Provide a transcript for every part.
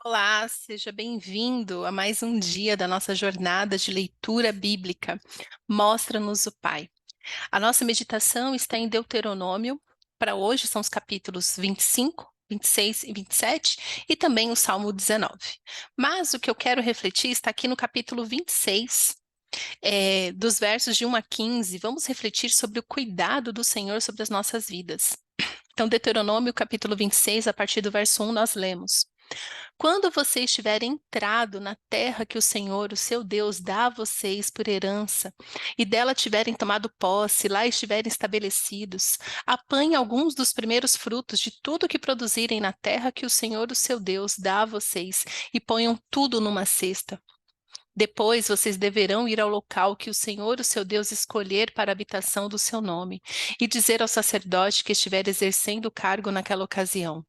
Olá, seja bem-vindo a mais um dia da nossa jornada de leitura bíblica. Mostra-nos o Pai. A nossa meditação está em Deuteronômio. Para hoje são os capítulos 25, 26 e 27 e também o Salmo 19. Mas o que eu quero refletir está aqui no capítulo 26, dos versos de 1 a 15. Vamos refletir sobre o cuidado do Senhor sobre as nossas vidas. Então, Deuteronômio, capítulo 26, a partir do verso 1, nós lemos: Quando vocês tiverem entrado na terra que o Senhor, o seu Deus, dá a vocês por herança, e dela tiverem tomado posse, lá estiverem estabelecidos, apanhem alguns dos primeiros frutos de tudo que produzirem na terra que o Senhor, o seu Deus, dá a vocês, e ponham tudo numa cesta. Depois vocês deverão ir ao local que o Senhor, o seu Deus, escolher para a habitação do seu nome, e dizer ao sacerdote que estiver exercendo o cargo naquela ocasião: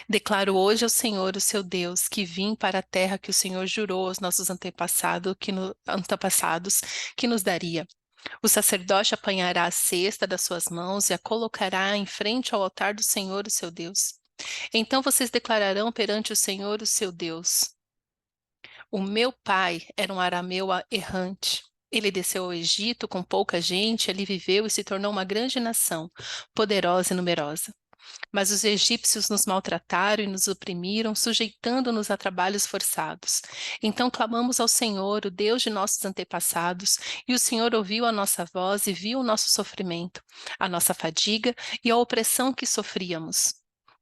Declaro hoje ao Senhor, o seu Deus, que vim para a terra que o Senhor jurou aos nossos antepassados que nos daria. O sacerdote apanhará a cesta das suas mãos e a colocará em frente ao altar do Senhor, o seu Deus. Então vocês declararão perante o Senhor, o seu Deus: O meu pai era um arameu errante. Ele desceu ao Egito com pouca gente, ali viveu e se tornou uma grande nação, poderosa e numerosa. Mas os egípcios nos maltrataram e nos oprimiram, sujeitando-nos a trabalhos forçados. Então clamamos ao Senhor, o Deus de nossos antepassados, e o Senhor ouviu a nossa voz e viu o nosso sofrimento, a nossa fadiga e a opressão que sofríamos.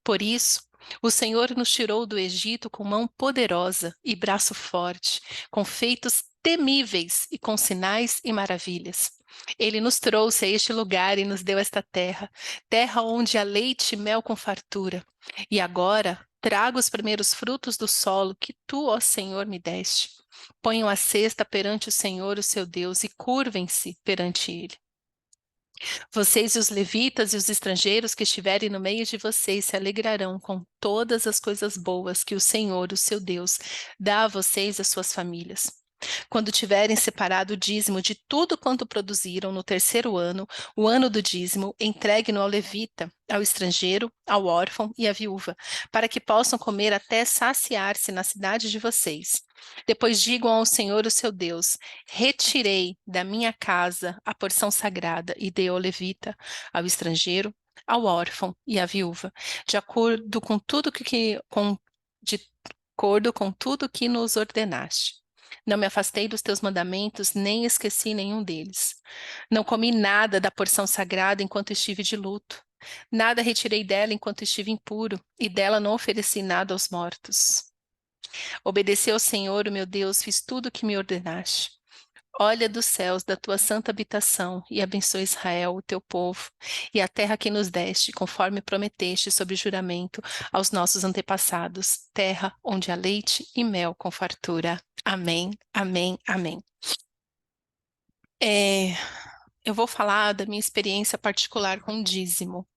Por isso, o Senhor nos tirou do Egito com mão poderosa e braço forte, com feitos temíveis e com sinais e maravilhas. Ele nos trouxe a este lugar e nos deu esta terra, terra onde há leite e mel com fartura. E agora trago os primeiros frutos do solo que tu, ó Senhor, me deste. Ponham a cesta perante o Senhor, o seu Deus, e curvem-se perante ele. Vocês e os levitas e os estrangeiros que estiverem no meio de vocês se alegrarão com todas as coisas boas que o Senhor, o seu Deus, dá a vocês e às suas famílias. Quando tiverem separado o dízimo de tudo quanto produziram no terceiro ano, o ano do dízimo, entregue-no ao levita, ao estrangeiro, ao órfão e à viúva, para que possam comer até saciar-se na cidade de vocês. Depois digam ao Senhor, o seu Deus: Retirei da minha casa a porção sagrada e dei ao levita, ao estrangeiro, ao órfão e à viúva, de acordo com tudo de acordo com tudo que nos ordenaste. Não me afastei dos teus mandamentos, nem esqueci nenhum deles. Não comi nada da porção sagrada enquanto estive de luto. Nada retirei dela enquanto estive impuro, e dela não ofereci nada aos mortos. Obedeci ao Senhor, o meu Deus, fiz tudo o que me ordenaste. Olha dos céus da tua santa habitação e abençoa Israel, o teu povo, e a terra que nos deste, conforme prometeste sob juramento aos nossos antepassados, terra onde há leite e mel com fartura. Amém, amém, amém. É, eu vou falar da minha experiência particular com o dízimo.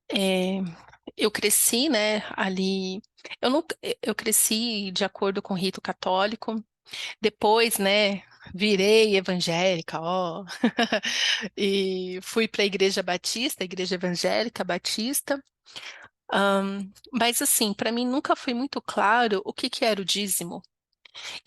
É, eu cresci, né, ali. Eu cresci de acordo com o rito católico. Depois, né, virei evangélica, ó, e fui para a Igreja Batista, a Igreja Evangélica Batista. Mas assim, para mim nunca foi muito claro o que que era o dízimo.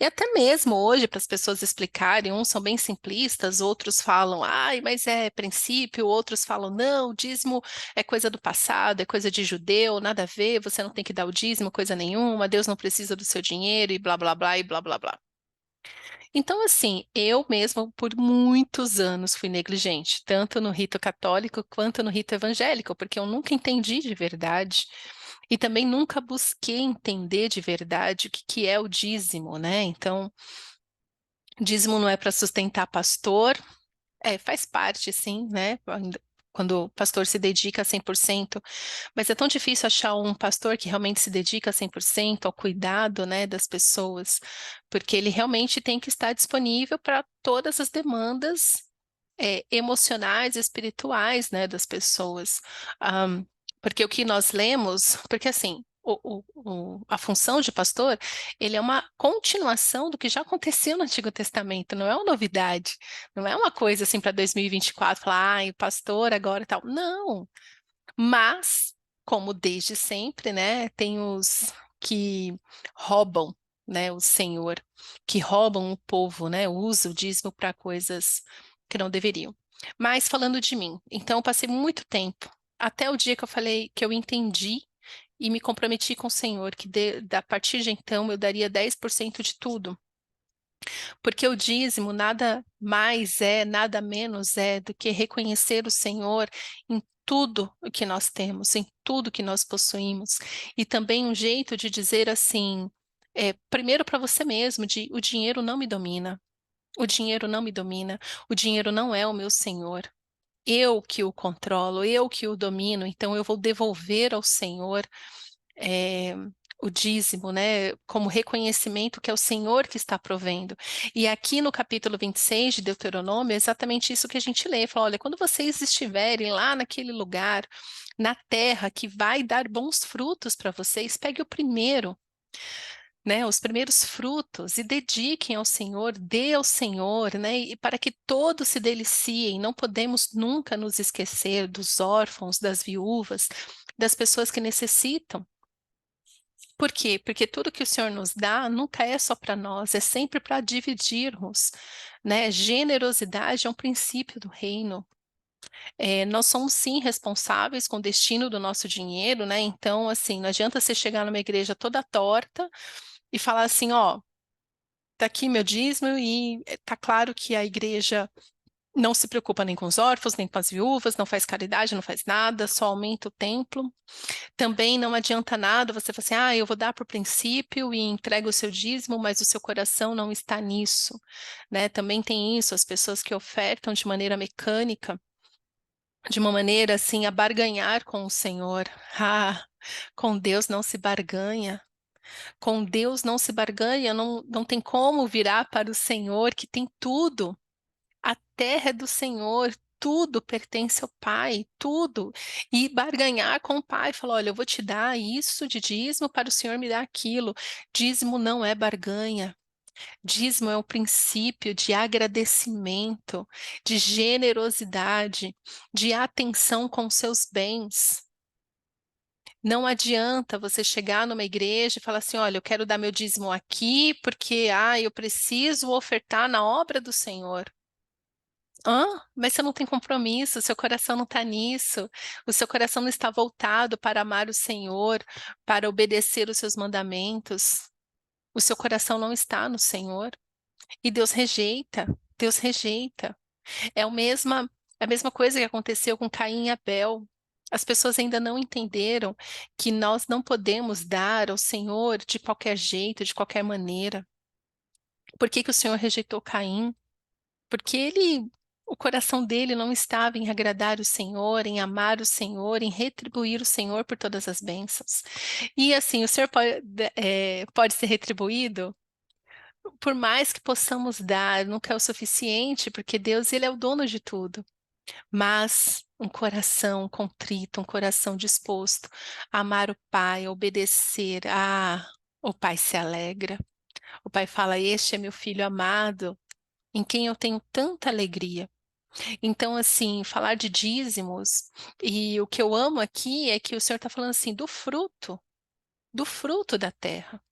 E até mesmo hoje, para as pessoas explicarem, uns são bem simplistas, outros falam, ai, mas é princípio, outros falam, não, o dízimo é coisa do passado, é coisa de judeu, nada a ver, você não tem que dar o dízimo, coisa nenhuma, Deus não precisa do seu dinheiro e blá, blá, blá, e blá, blá, blá. Então, assim, eu mesma, por muitos anos, fui negligente, tanto no rito católico quanto no rito evangélico, porque eu nunca entendi de verdade e também nunca busquei entender de verdade o que que é o dízimo, né? Então, dízimo não é para sustentar pastor, faz parte, sim, né? Quando o pastor se dedica a 100%, mas é tão difícil achar um pastor que realmente se dedica a 100% ao cuidado, né, das pessoas, porque ele realmente tem que estar disponível para todas as demandas emocionais e espirituais, né, das pessoas. Ahm, Porque o que nós lemos, porque assim, a função de pastor, ele é uma continuação do que já aconteceu no Antigo Testamento, não é uma novidade, não é uma coisa assim para 2024, falar, o pastor agora e tal. Não, mas, como desde sempre, né, tem que roubam, né, o Senhor, que roubam o povo, né, usam o dízimo para coisas que não deveriam. Mas falando de mim, então eu passei muito tempo, até o dia que eu falei, que eu entendi e me comprometi com o Senhor, que a partir de então eu daria 10% de tudo. Porque o dízimo nada mais é, nada menos é do que reconhecer o Senhor em tudo o que nós temos, em tudo que nós possuímos. E também um jeito de dizer assim, primeiro para você mesmo, de o dinheiro não me domina. O dinheiro não me domina, o dinheiro não é o meu senhor. Eu que o controlo, eu que o domino, então eu vou devolver ao Senhor é, o dízimo, né, como reconhecimento que é o Senhor que está provendo. E aqui no capítulo 26 de Deuteronômio, é exatamente isso que a gente lê. Fala, olha, quando vocês estiverem lá naquele lugar, na terra que vai dar bons frutos para vocês, pegue o primeiro, né, os primeiros frutos e dediquem ao Senhor, dê ao Senhor, né, e para que todos se deliciem. Não podemos nunca nos esquecer dos órfãos, das viúvas, das pessoas que necessitam. Por quê? Porque tudo que o Senhor nos dá nunca é só para nós, é sempre para dividirmos, né? Generosidade é um princípio do reino. Nós somos sim responsáveis com o destino do nosso dinheiro, né? Então, assim, não adianta você chegar numa igreja toda torta e falar assim, ó, tá aqui meu dízimo e tá claro que a igreja não se preocupa nem com os órfãos, nem com as viúvas, não faz caridade, não faz nada, só aumenta o templo. Também não adianta nada você falar assim, ah, eu vou dar por princípio e entrega o seu dízimo, mas o seu coração não está nisso, né? Também tem isso, as pessoas que ofertam de maneira mecânica, de uma maneira assim, a barganhar com o Senhor. Ah, com Deus não se barganha. Com Deus não se barganha, não tem como virar para o Senhor que tem tudo. A terra é do Senhor, tudo pertence ao Pai, tudo. E barganhar com o Pai, falar: olha, eu vou te dar isso de dízimo para o Senhor me dar aquilo. Dízimo não é barganha. Dízimo é o princípio de agradecimento, de generosidade, de atenção com seus bens. Não adianta você chegar numa igreja e falar assim: olha, eu quero dar meu dízimo aqui porque eu preciso ofertar na obra do Senhor. Mas você não tem compromisso, seu coração não está nisso, o seu coração não está voltado para amar o Senhor, para obedecer os seus mandamentos. O seu coração não está no Senhor e Deus rejeita. Deus rejeita. É a mesma coisa que aconteceu com Caim e Abel. As pessoas ainda não entenderam que nós não podemos dar ao Senhor de qualquer jeito, de qualquer maneira. Por que que o Senhor rejeitou Caim? Porque o coração dele não estava em agradar o Senhor, em amar o Senhor, em retribuir o Senhor por todas as bênçãos. E assim, o Senhor pode ser retribuído, por mais que possamos dar, nunca é o suficiente, porque Deus, ele é o dono de tudo. Mas um coração contrito, um coração disposto a amar o Pai, a obedecer, o Pai se alegra. O Pai fala: este é meu filho amado, em quem eu tenho tanta alegria. Então, assim, falar de dízimos, e o que eu amo aqui é que o Senhor está falando assim do fruto da terra.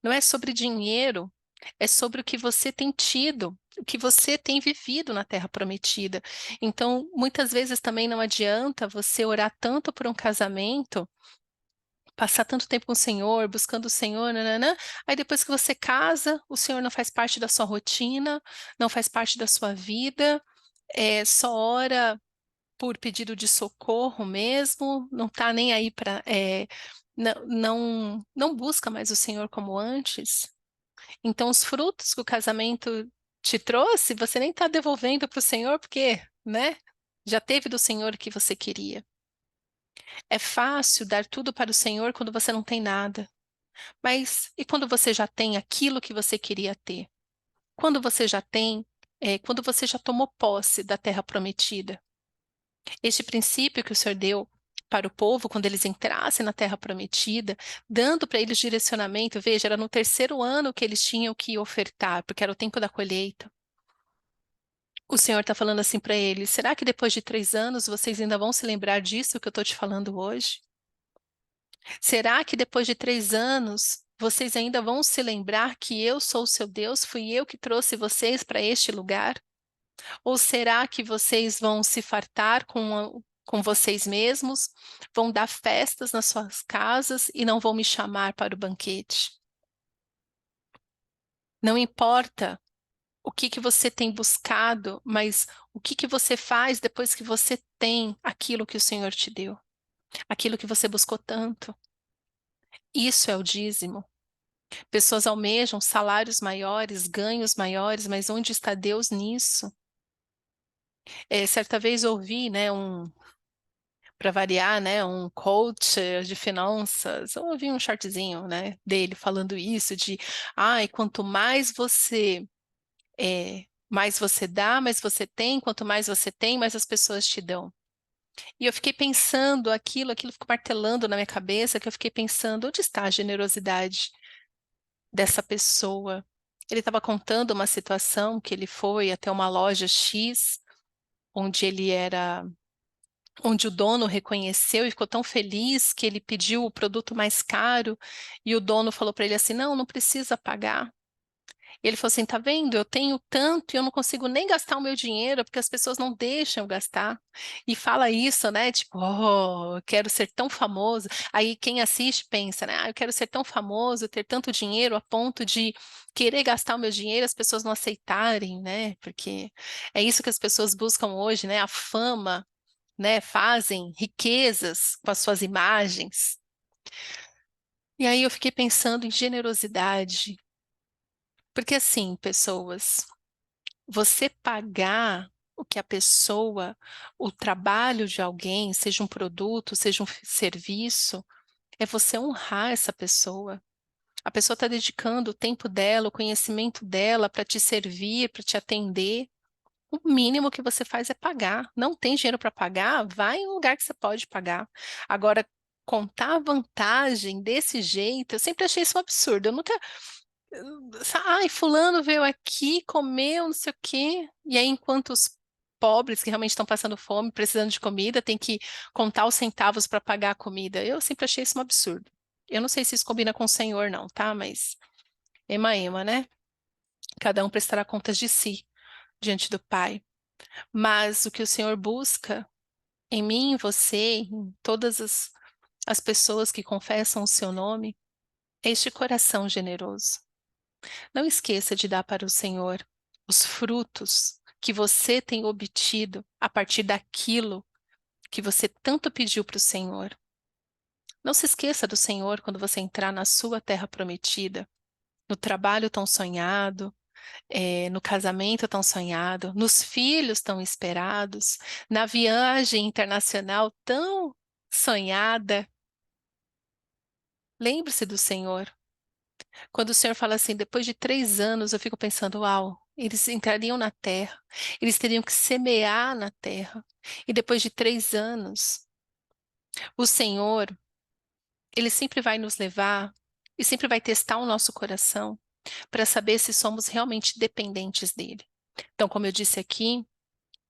Não é sobre dinheiro, é sobre o que você tem tido, o que você tem vivido na terra prometida. Então, muitas vezes também não adianta você orar tanto por um casamento, passar tanto tempo com o Senhor, buscando o Senhor, nananã, aí depois que você casa, o Senhor não faz parte da sua rotina, não faz parte da sua vida, só ora por pedido de socorro mesmo, não está nem aí para, não busca mais o Senhor como antes. Então, os frutos que o casamento te trouxe, você nem está devolvendo para o Senhor, porque, né? Já teve do Senhor o que você queria. É fácil dar tudo para o Senhor quando você não tem nada. Mas e quando você já tem aquilo que você queria ter? Quando você já tem, quando você já tomou posse da terra prometida? Este princípio que o Senhor deu para o povo quando eles entrassem na terra prometida, dando para eles direcionamento, veja, era no terceiro ano que eles tinham que ofertar, porque era o tempo da colheita. O Senhor está falando assim para eles: será que depois de 3 anos vocês ainda vão se lembrar disso que eu estou te falando hoje? Será que depois de 3 anos vocês ainda vão se lembrar que eu sou o seu Deus, fui eu que trouxe vocês para este lugar? Ou será que vocês vão se fartar com vocês mesmos, vão dar festas nas suas casas e não vão me chamar para o banquete? Não importa o que que você tem buscado, mas o que que você faz depois que você tem aquilo que o Senhor te deu, aquilo que você buscou tanto. Isso é o dízimo. Pessoas almejam salários maiores, ganhos maiores, mas onde está Deus nisso? Certa vez ouvi, né, para variar, né, um coach de finanças, eu ouvi um shortzinho, né, dele falando isso de, ai, quanto mais você dá, mais você tem, quanto mais você tem, mais as pessoas te dão. E eu fiquei pensando aquilo ficou martelando na minha cabeça, que eu fiquei pensando, onde está a generosidade dessa pessoa? Ele estava contando uma situação que ele foi até uma loja X, onde ele era onde o dono reconheceu e ficou tão feliz que ele pediu o produto mais caro e o dono falou para ele assim: não, não precisa pagar. E ele falou assim: tá vendo? Eu tenho tanto e eu não consigo nem gastar o meu dinheiro porque as pessoas não deixam eu gastar. E fala isso, né? Tipo, oh, eu quero ser tão famoso. Aí quem assiste pensa, né? Ah, eu quero ser tão famoso, ter tanto dinheiro a ponto de querer gastar o meu dinheiro, as pessoas não aceitarem, né? Porque é isso que as pessoas buscam hoje, né? A fama, né, fazem riquezas com as suas imagens. E aí eu fiquei pensando em generosidade, porque assim, pessoas, você pagar o que a pessoa, o trabalho de alguém, seja um produto, seja um serviço, é você honrar essa pessoa. A pessoa está dedicando o tempo dela, o conhecimento dela para te servir, para te atender. O mínimo que você faz é pagar. Não tem dinheiro para pagar? Vai em um lugar que você pode pagar. Agora, contar a vantagem desse jeito, eu sempre achei isso um absurdo. Eu nunca. Ai, fulano veio aqui, comeu, não sei o quê. E aí, enquanto os pobres que realmente estão passando fome, precisando de comida, tem que contar os centavos para pagar a comida. Eu sempre achei isso um absurdo. Eu não sei se isso combina com o Senhor, não, tá? Mas ema, né? Cada um prestará contas de si diante do Pai. Mas o que o Senhor busca em mim, em você, em todas as pessoas que confessam o seu nome, é este coração generoso. Não esqueça de dar para o Senhor os frutos que você tem obtido a partir daquilo que você tanto pediu para o Senhor. Não se esqueça do Senhor quando você entrar na sua terra prometida, no trabalho tão sonhado, no casamento tão sonhado, nos filhos tão esperados, na viagem internacional tão sonhada. Lembre-se do Senhor. Quando o Senhor fala assim, depois de 3 anos, eu fico pensando, uau, eles entrariam na terra, eles teriam que semear na terra. E depois de 3 anos, o Senhor, ele sempre vai nos levar e sempre vai testar o nosso coração para saber se somos realmente dependentes dele. Então, como eu disse aqui,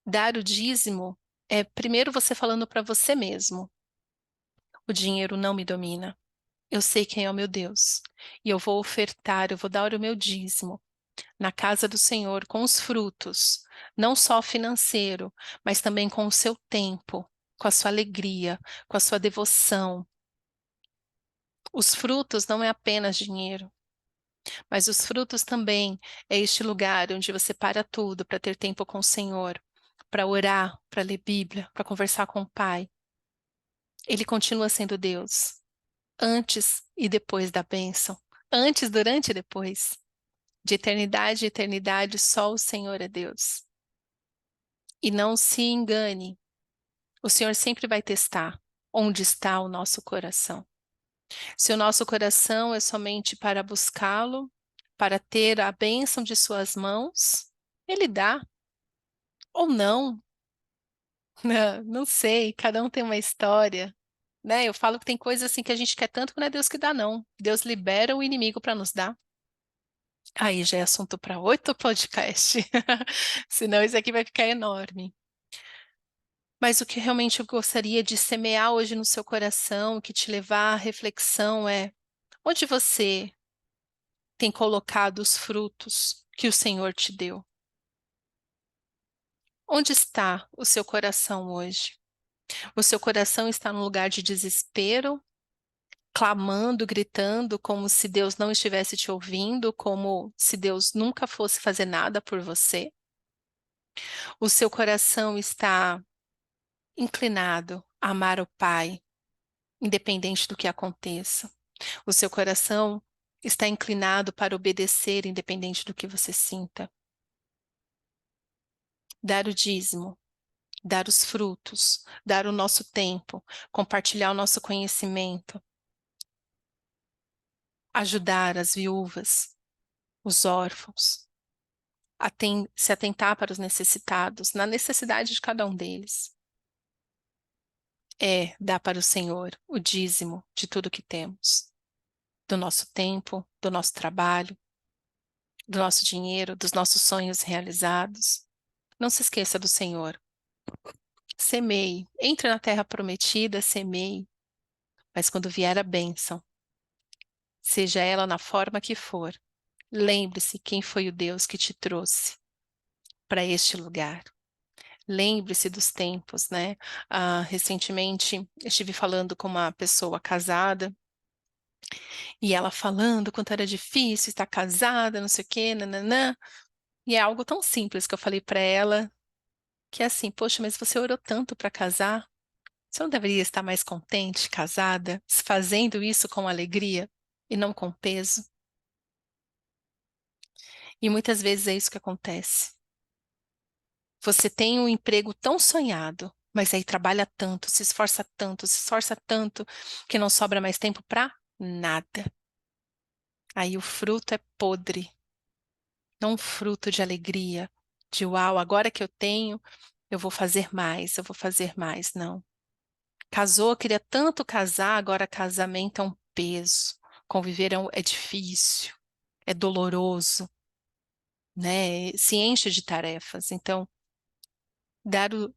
dar o dízimo é primeiro você falando para você mesmo: o dinheiro não me domina. Eu sei quem é o meu Deus. E eu vou ofertar, eu vou dar o meu dízimo na casa do Senhor com os frutos, não só financeiro, mas também com o seu tempo, com a sua alegria, com a sua devoção. Os frutos não é apenas dinheiro, mas os frutos também é este lugar onde você para tudo para ter tempo com o Senhor, para orar, para ler Bíblia, para conversar com o Pai. Ele continua sendo Deus, antes e depois da bênção, antes, durante e depois. De eternidade em eternidade, só o Senhor é Deus. E não se engane, o Senhor sempre vai testar onde está o nosso coração. Se o nosso coração é somente para buscá-lo, para ter a bênção de suas mãos, Ele dá. Ou não, não sei, cada um tem uma história, né? Eu falo que tem coisas assim que a gente quer tanto que não é Deus que dá, não. Deus libera o inimigo para nos dar. Aí já é assunto para outro podcast. Senão isso aqui vai ficar enorme. Mas o que realmente eu gostaria de semear hoje no seu coração, que te levar à reflexão é: onde você tem colocado os frutos que o Senhor te deu? Onde está o seu coração hoje? O seu coração está num lugar de desespero, clamando, gritando, como se Deus não estivesse te ouvindo, como se Deus nunca fosse fazer nada por você? O seu coração está inclinado a amar o Pai, independente do que aconteça? O seu coração está inclinado para obedecer, independente do que você sinta? Dar o dízimo, dar os frutos, dar o nosso tempo, compartilhar o nosso conhecimento, ajudar as viúvas, os órfãos, se atentar para os necessitados, na necessidade de cada um deles. É dar para o Senhor o dízimo de tudo que temos, do nosso tempo, do nosso trabalho, do nosso dinheiro, dos nossos sonhos realizados. Não se esqueça do Senhor. Semeie, entre na terra prometida, semeie, mas quando vier a bênção, seja ela na forma que for, lembre-se quem foi o Deus que te trouxe para este lugar. Lembre-se dos tempos, né? Recentemente estive falando com uma pessoa casada e ela falando quanto era difícil estar casada, não sei o quê, nananã. E é algo tão simples que eu falei para ela, que é assim: poxa, mas você orou tanto para casar? Você não deveria estar mais contente, casada, fazendo isso com alegria e não com peso? E muitas vezes é isso que acontece. Você tem um emprego tão sonhado, mas aí trabalha tanto, se esforça tanto, que não sobra mais tempo para nada. Aí o fruto é podre, não um fruto de alegria, de uau, agora que eu tenho, eu vou fazer mais, eu vou fazer mais. Não. Casou, queria tanto casar, agora casamento é um peso. Conviver é difícil, é doloroso, né? Se enche de tarefas. Então, dar o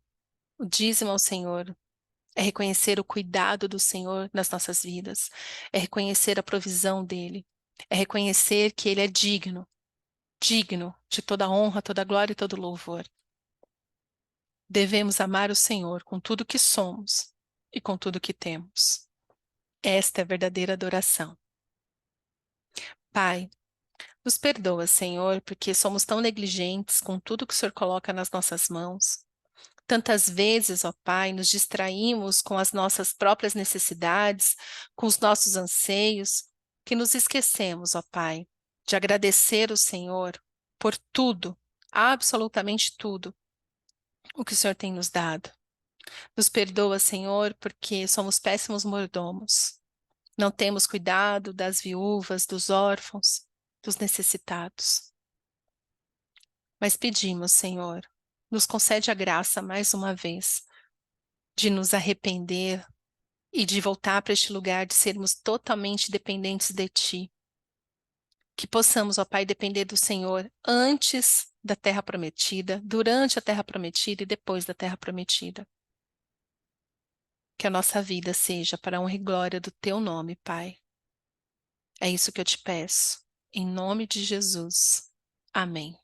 dízimo ao Senhor é reconhecer o cuidado do Senhor nas nossas vidas, é reconhecer a provisão dele, é reconhecer que ele é digno, digno de toda honra, toda glória e todo louvor. Devemos amar o Senhor com tudo que somos e com tudo que temos. Esta é a verdadeira adoração. Pai, nos perdoa, Senhor, porque somos tão negligentes com tudo que o Senhor coloca nas nossas mãos. Tantas vezes, ó Pai, nos distraímos com as nossas próprias necessidades, com os nossos anseios, que nos esquecemos, ó Pai, de agradecer o Senhor por tudo, absolutamente tudo, o que o Senhor tem nos dado. Nos perdoa, Senhor, porque somos péssimos mordomos. Não temos cuidado das viúvas, dos órfãos, dos necessitados. Mas pedimos, Senhor, nos concede a graça mais uma vez de nos arrepender e de voltar para este lugar de sermos totalmente dependentes de Ti. Que possamos, ó Pai, depender do Senhor antes da terra prometida, durante a terra prometida e depois da terra prometida. Que a nossa vida seja para a honra e glória do Teu nome, Pai. É isso que eu te peço. Em nome de Jesus. Amém.